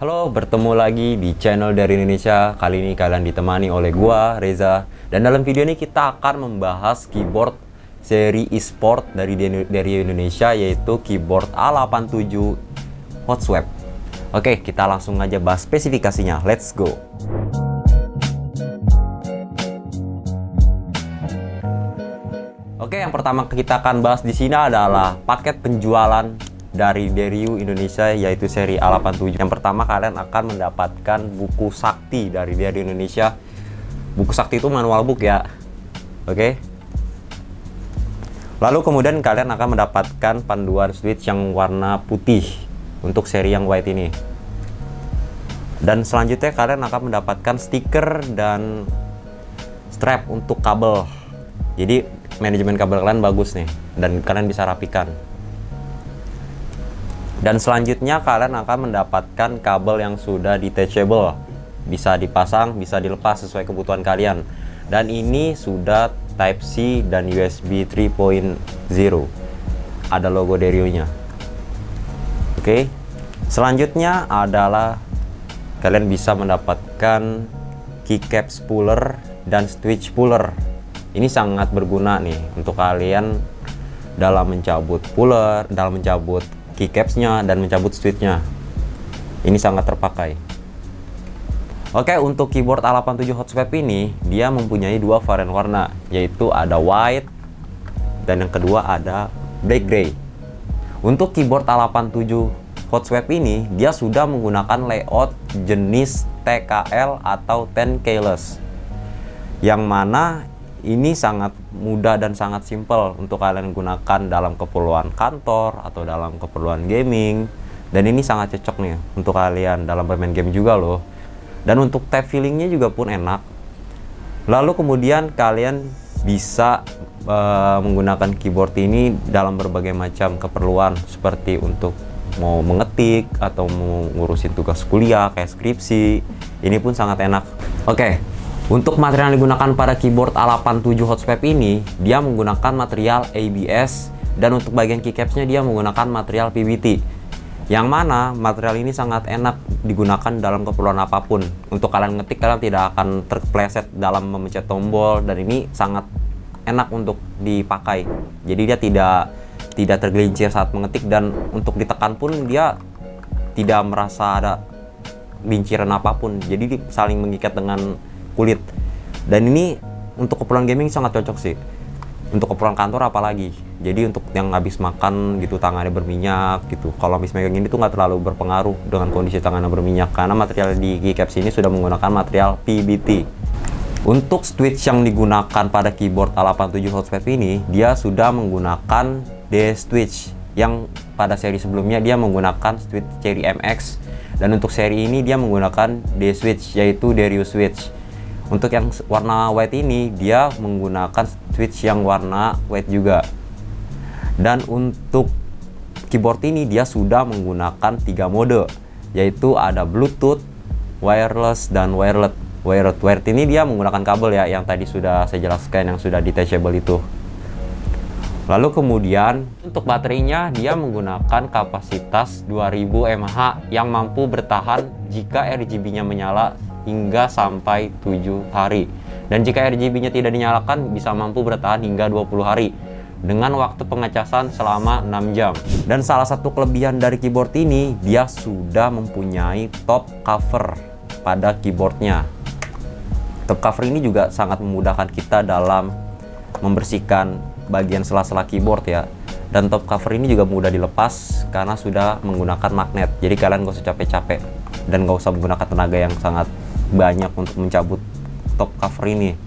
Halo, bertemu lagi di channel dari Indonesia. Kali ini kalian ditemani oleh gua, Reza. Dan dalam video ini kita akan membahas keyboard seri e-sport dari Indonesia, yaitu keyboard A87 Hot Swap. Oke, kita langsung aja bahas spesifikasinya. Let's go. Oke, yang pertama kita akan bahas di sini adalah paket penjualan dari Deryu Indonesia, yaitu seri A87. Yang pertama, kalian akan mendapatkan buku sakti dari Deryu Indonesia. Buku sakti itu manual book ya. Oke. Lalu kemudian kalian akan mendapatkan panduan switch yang warna putih untuk seri yang white ini. Dan selanjutnya kalian akan mendapatkan stiker dan strap untuk kabel. Jadi manajemen kabel kalian bagus nih, dan kalian bisa rapikan. Dan selanjutnya kalian akan mendapatkan kabel yang sudah detachable, bisa dipasang, bisa dilepas sesuai kebutuhan kalian. Dan ini sudah Type C dan USB 3.0. Ada logo Deryu-nya. Oke. Selanjutnya adalah kalian bisa mendapatkan keycap spooler dan switch puller. Ini sangat berguna nih untuk kalian dalam mencabut puller, dalam mencabut keycaps-nya dan mencabut switch-nya. Ini sangat terpakai. Oke, untuk keyboard A87 Hot Swap ini dia mempunyai dua varian warna, yaitu ada white dan yang kedua ada black gray. Untuk keyboard A87 Hot Swap ini dia sudah menggunakan layout jenis TKL atau 10 keyless, yang mana ini sangat mudah dan sangat simpel untuk kalian gunakan dalam keperluan kantor atau dalam keperluan gaming. Dan ini sangat cocok nih untuk kalian dalam bermain game juga loh. Dan untuk tap feelingnya juga pun enak. Lalu kemudian kalian bisa menggunakan keyboard ini dalam berbagai macam keperluan, seperti untuk mau mengetik atau mau ngurusin tugas kuliah kayak skripsi. Ini pun sangat enak. Oke. Untuk material yang digunakan pada keyboard A87 Hot Swap ini, dia menggunakan material ABS, dan untuk bagian keycapsnya dia menggunakan material PBT. Yang mana material ini sangat enak digunakan dalam keperluan apapun. Untuk kalian ngetik, kalian tidak akan terpleset dalam memencet tombol, dan ini sangat enak untuk dipakai. Jadi dia tidak tergelincir saat mengetik, dan untuk ditekan pun dia tidak merasa ada linciran apapun. Jadi saling mengikat dengan kulit. Dan ini untuk keperluan gaming sangat cocok sih. Untuk keperluan kantor apalagi. Jadi untuk yang habis makan gitu tangannya berminyak gitu, kalau habis megang ini tuh nggak terlalu berpengaruh dengan kondisi tangannya berminyak, karena material di keycaps ini sudah menggunakan material PBT. Untuk switch yang digunakan pada keyboard A87 Hot Swap ini, dia sudah menggunakan D-switch, yang pada seri sebelumnya dia menggunakan switch seri MX, dan untuk seri ini dia menggunakan D-switch, yaitu Deryu switch. Untuk yang warna white ini dia menggunakan switch yang warna white juga. Dan untuk keyboard ini dia sudah menggunakan 3 mode, yaitu ada Bluetooth, wireless, dan wired. Wired ini dia menggunakan kabel ya, yang tadi sudah saya jelaskan, yang sudah detachable itu. Lalu kemudian untuk baterainya dia menggunakan kapasitas 2000 mAh yang mampu bertahan jika RGB-nya menyala hingga sampai 7 hari. Dan jika RGB-nya tidak dinyalakan bisa mampu bertahan hingga 20 hari dengan waktu pengecasan selama 6 jam. Dan salah satu kelebihan dari keyboard ini, dia sudah mempunyai top cover pada keyboardnya. Top cover ini juga sangat memudahkan kita dalam membersihkan bagian sela-sela keyboard ya. Dan top cover ini juga mudah dilepas karena sudah menggunakan magnet. Jadi kalian gak usah capek-capek dan gak usah menggunakan tenaga yang sangat banyak untuk mencabut top cover ini.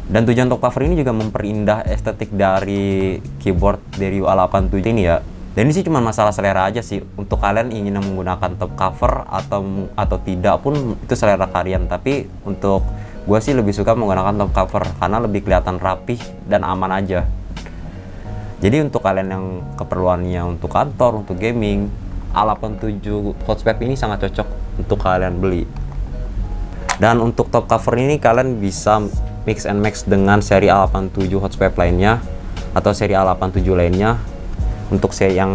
Dan tujuan top cover ini juga memperindah estetik dari keyboard Deryu A87 ini ya. Dan ini sih cuma masalah selera aja sih. Untuk kalian ingin menggunakan top cover atau tidak pun itu selera kalian. Tapi untuk gue sih lebih suka menggunakan top cover karena lebih kelihatan rapih dan aman aja. Jadi untuk kalian yang keperluannya untuk kantor, untuk gaming, A87 Hot Swap ini sangat cocok untuk kalian beli. Dan untuk top cover ini kalian bisa mix and match dengan seri A87 Hot Swap lainnya atau seri A87 lainnya. Untuk seri yang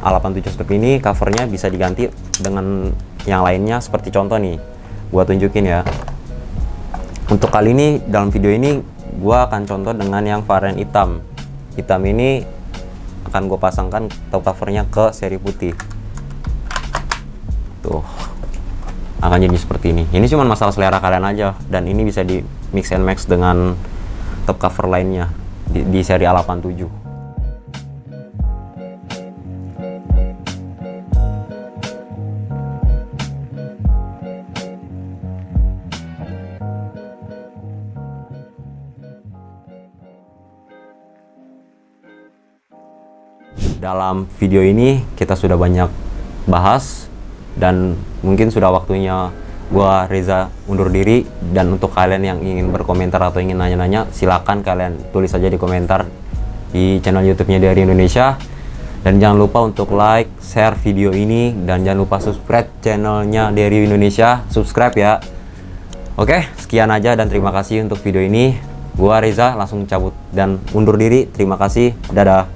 A87 Hot Swap ini covernya bisa diganti dengan yang lainnya. Seperti contoh nih, gua tunjukin ya. Untuk kali ini dalam video ini gua akan contoh dengan yang varian hitam. Hitam ini akan gue pasangkan top covernya ke seri putih. Tuh, akan jadi seperti ini. Ini cuma masalah selera kalian aja, dan ini bisa di mix and match dengan top cover lainnya di seri A87. Dalam video ini kita sudah banyak bahas, dan mungkin sudah waktunya gua Reza undur diri. Dan untuk kalian yang ingin berkomentar atau ingin nanya-nanya, silakan kalian tulis saja di komentar di channel YouTube-nya Dari Indonesia. Dan jangan lupa untuk like, share video ini, dan jangan lupa subscribe channelnya Dari Indonesia. Subscribe ya. Oke, sekian aja dan terima kasih untuk video ini. Gua Reza langsung cabut dan undur diri. Terima kasih. Dadah.